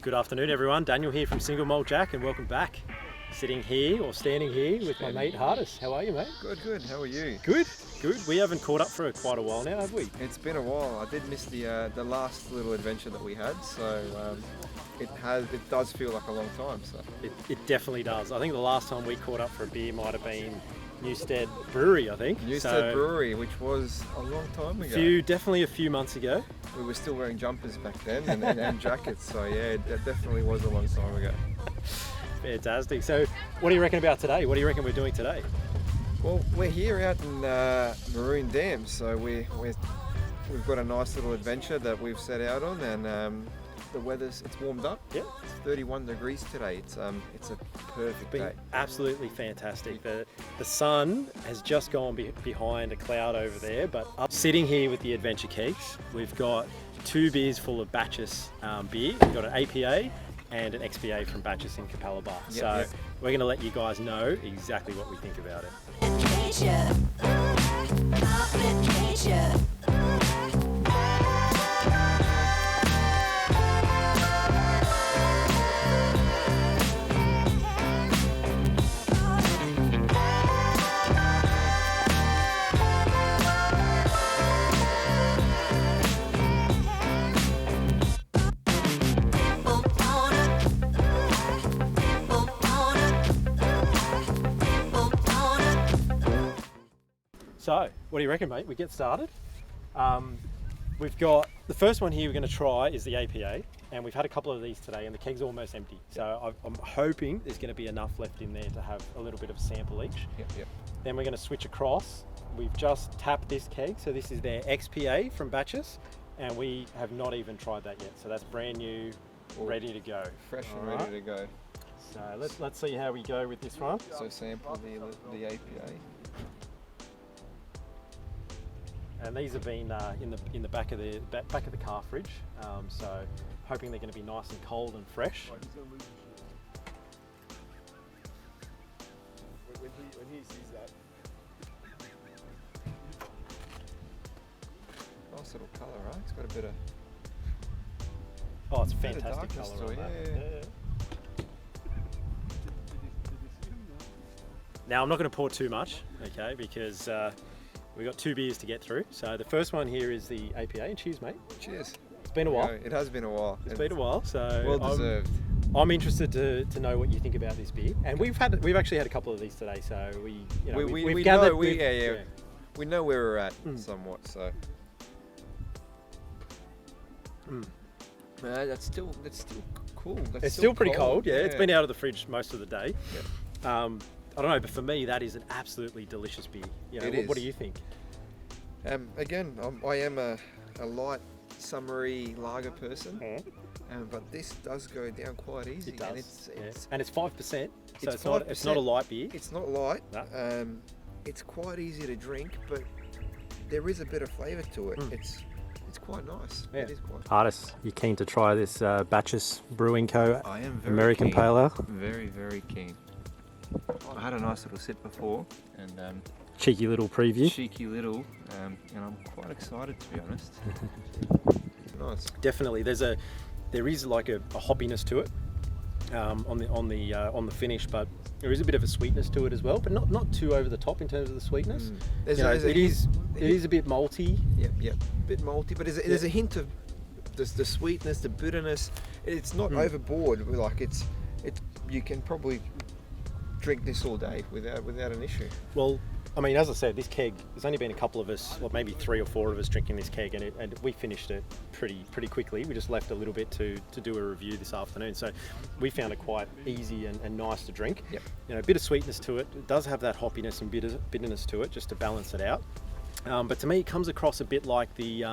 Good afternoon, everyone. Daniel here from Single Malt Jack, and welcome back. Sitting here or standing here with my mate Hardis. How are you, mate? Good. How are you? Good. We haven't caught up for quite a while now, have we? It's been a while. I did miss the last little adventure that we had, so it does feel like a long time. So It definitely does. I think the last time we caught up for a beer might have been Newstead Brewery, I think. Newstead Brewery, which was a long time ago. Definitely a few months ago. We were still wearing jumpers back then and jackets, so yeah, that definitely was a long time ago. Fantastic. So what do you reckon about today? What do you reckon we're doing today? Well, we're here out in Maroon Dam, so we've got a nice little adventure that we've set out on, and the it's warmed up. Yeah. It's 31 degrees today. It's a perfect day. Absolutely fantastic. The sun has just gone behind a cloud over there, but sitting here with the Adventure Kegs, we've got 2 beers full of Bacchus beer. We've got an APA and an XPA from Bacchus in Capella. So we're going to let you guys know exactly what we think about it. So, what do you reckon, mate? We get started. We've got the first one here we're going to try is the APA, and we've had a couple of these today, and the keg's almost empty. So I'm hoping there's going to be enough left in there to have a little bit of sample each. Yep. Then we're going to switch across. We've just tapped this keg, so this is their XPA from Bacchus, and we have not even tried that yet. So that's brand new, ready to go. Fresh and ready to go. So let's see how we go with this one. So sample the APA. And these have been in the back of the car fridge, so hoping they're going to be nice and cold and fresh. When he sees that. Nice little colour, right? It's got a bit of. Oh, it's fantastic colour on that. Yeah. Now I'm not going to pour too much, okay, because we've got 2 beers to get through. So the first one here is the APA, and cheers, mate. Cheers. It's been a while. It has been a while. It's been a while, so well deserved. I'm interested to know what you think about this beer, and we've actually had a couple of these today, so we've gathered. We know where we're at somewhat, so. That's still cool. It's still pretty cold. Yeah, it's been out of the fridge most of the day. Yeah. I don't know, but for me, that is an absolutely delicious beer. What do you think? Again, I am a light, summery lager person, but this does go down quite easy. It does, and it's 5%, so it's not a light beer. It's not light. No. It's quite easy to drink, but there is a bit of flavour to it. It's quite nice. Yeah. It is quite. Hardis, you keen to try this Bacchus Brewing Co. I am very American keen. Pale Ale? Very, very keen. I had a nice little sip before, and Cheeky little preview. And I'm quite excited, to be honest. Nice. Definitely, there is like a hoppiness to it on the finish, but there is a bit of a sweetness to it as well, but not too over the top in terms of the sweetness. It is a bit malty. Yep. A bit malty, but there's a hint of the sweetness, the bitterness. It's not overboard. Like it's you can probably drink this all day without an issue. Well, I mean, as I said, this keg, there's only been a couple of us, or maybe 3 or 4 of us drinking this keg, and we finished it pretty quickly. We just left a little bit to do a review this afternoon, so we found it quite easy and nice to drink. Yep. A bit of sweetness to it. It does have that hoppiness and bitterness to it, just to balance it out. But to me, it comes across a bit like the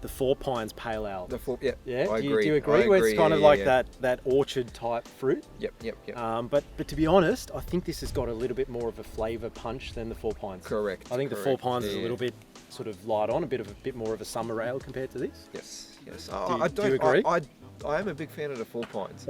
Four Pines Pale Ale. Yeah. Do you agree? Where it's kind of like that orchard type fruit. Yep. But to be honest, I think this has got a little bit more of a flavour punch than the Four Pines. Correct. I think the Four Pines is a little bit sort of light on, a bit more of a summer ale compared to this. Yes. Do you agree? I am a big fan of the Four Pines.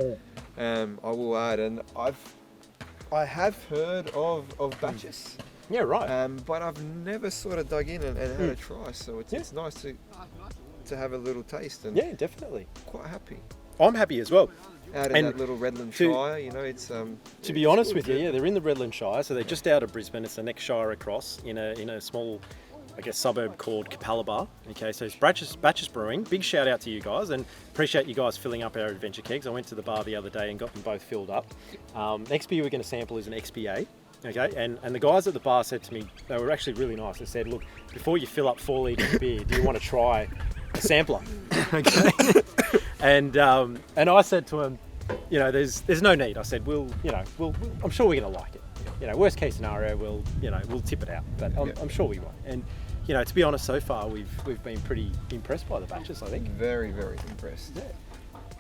I will add, and I have heard of Bacchus. Yeah, right. But I've never sort of dug in and had a try, so it's nice to have a little taste, and yeah, definitely. quite happy. I'm happy as well. Out in And that little Redland to- Shire, you know, it's To be honest with you, yeah, they're in the Redland Shire, so they're just out of Brisbane. It's the next shire across in a small, I guess, suburb called Capalaba. Okay, so it's Bacchus Brewing. Big shout out to you guys, and appreciate you guys filling up our Adventure Kegs. I went to the bar the other day and got them both filled up. Next beer we're going to sample is an XPA. Okay, and the guys at the bar said to me, they were actually really nice. They said, look, before you fill up 4 litres of beer, do you want to try a sampler? Okay, and I said to him, you know, there's no need. I said, we'll I'm sure we're going to like it. You know, worst case scenario, we'll tip it out, but I'm sure we won't. And you know, to be honest, so far we've been pretty impressed by the batches. I think very, very impressed. Yeah.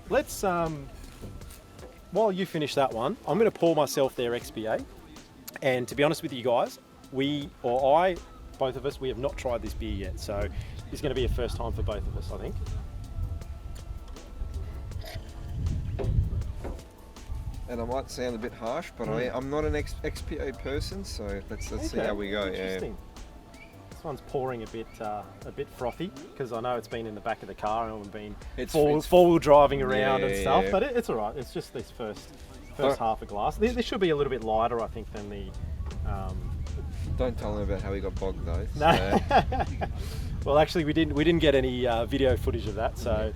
Let's while you finish that one, I'm going to pour myself their XPA. And to be honest with you guys, both of us, we have not tried this beer yet, so it's going to be a first time for both of us, I think. And I might sound a bit harsh, but I'm not an XPA person, so let's see how we go. Yeah. Interesting. This one's pouring a bit frothy because I know it's been in the back of the car and we've been four-wheel driving around and stuff. Yeah. But it's all right. It's just this first half a glass. This should be a little bit lighter, I think, than the. Don't tell them about how we got bogged though. No. So. Well, actually, we didn't get any video footage of that, so.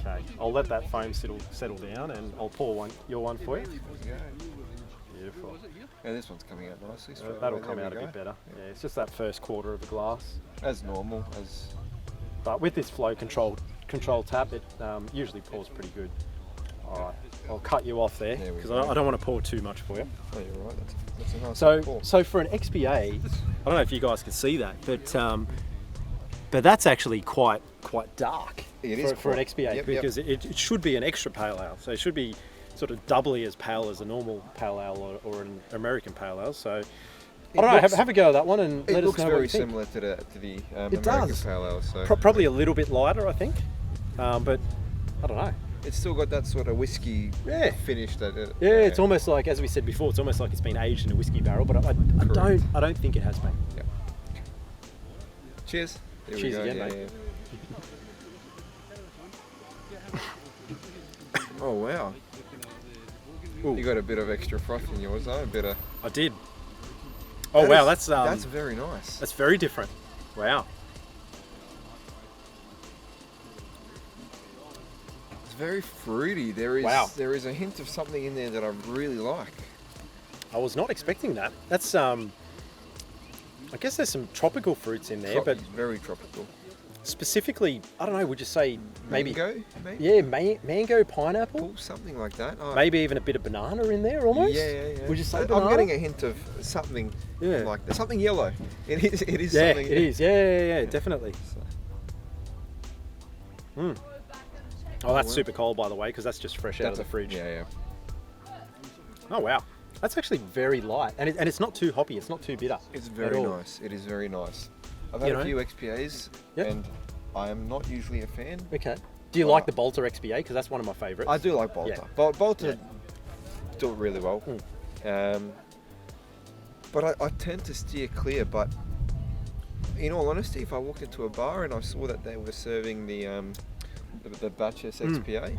Okay, I'll let that foam settle down, and I'll pour your one for you. Beautiful. Yeah, this one's coming out nicely. So That'll come out a bit better. Yeah, it's just that first quarter of a glass. As normal, But with this flow control tap, it usually pours pretty good. All right, I'll cut you off there because I don't want to pour too much for you. Oh, you're right. That's a nice pour. So for an XPA, I don't know if you guys can see that, but that's actually quite dark for an XPA because it should be an extra pale ale. So it should be sort of doubly as pale as a normal pale ale or an American pale ale. So I don't know. Have a go at that one and let us know what you think. It looks very similar to the American does. pale ale. So Probably a little bit lighter, I think, but I don't know. It's still got that sort of whiskey finish that it. Yeah, it's almost like, as we said before, it's almost like it's been aged in a whiskey barrel, but I don't think it has been. Yeah. Cheers. There Cheers we go. again, mate. Oh wow. Ooh. You got a bit of extra froth in yours, though. I did. Oh wow, that's very nice. That's very different. Wow. It's very fruity. There is a hint of something in there that I really like. I was not expecting that. That's I guess there's some tropical fruits in there, but very tropical. Specifically, I don't know, would you say maybe mango? Maybe? Yeah, mango, pineapple, something like that. Oh. Maybe even a bit of banana in there almost. Yeah. Would you say banana? I'm getting a hint of something like that. Something yellow. It is yeah, something. It is. Yeah, definitely. Oh, that's super cold, by the way, because that's just fresh out of the fridge. Yeah. Oh wow, that's actually very light, and it's not too hoppy. It's not too bitter. It's very nice. It is very nice. I've had a few XPAs, and I am not usually a fan. Okay. Do you like the Bolter XPA? Because that's one of my favourites. I do like Bolter. Yeah. Bolter do it really well. But I tend to steer clear. But in all honesty, if I walked into a bar and I saw that they were serving the Bacchus XPA,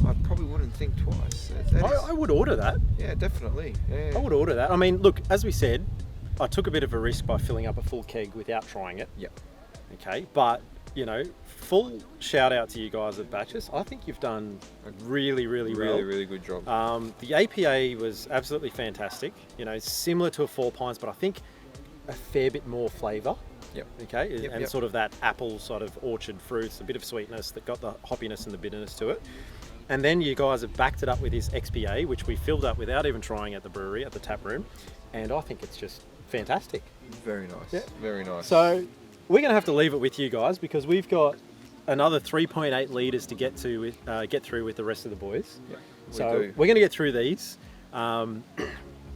I probably wouldn't think twice. I would order that. Yeah, definitely. Yeah. I would order that. I mean, look, as we said, I took a bit of a risk by filling up a full keg without trying it. Yep. Okay, but full shout out to you guys at Bacchus. I think you've done really good job. The APA was absolutely fantastic. Similar to a 4 Pints, but I think a fair bit more flavour. Yep. Okay, and sort of that apple sort of orchard fruits, a bit of sweetness that got the hoppiness and the bitterness to it. And then you guys have backed it up with this XPA, which we filled up without even trying at the brewery, at the tap room. And I think it's just fantastic. Very nice. Yeah. Very nice. So we're going to have to leave it with you guys because we've got another 3.8 litres to get through with the rest of the boys. Yeah, we're going to get through these.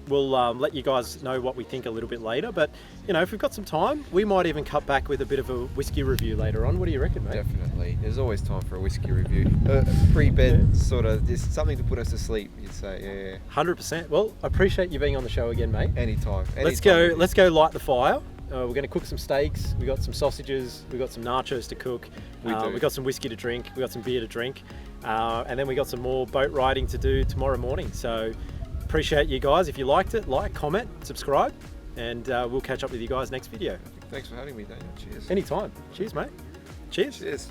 We'll let you guys know what we think a little bit later. But, if we've got some time, we might even cut back with a bit of a whiskey review later on. What do you reckon, mate? Definitely. There's always time for a whiskey review. Pre-bed sort of, just something to put us to sleep, you'd say. Yeah. 100%. Well, I appreciate you being on the show again, mate. Anytime. Let's go light the fire we're going to cook some steaks. We got some sausages. We got some nachos to cook. We do. We got some whiskey to drink. We got some beer to drink, and then we got some more boat riding to do tomorrow morning. So appreciate you guys. If you liked it, like, comment, subscribe, and we'll catch up with you guys next video. Thanks for having me, Daniel. Cheers. Anytime. Cheers, mate. Cheers. Cheers.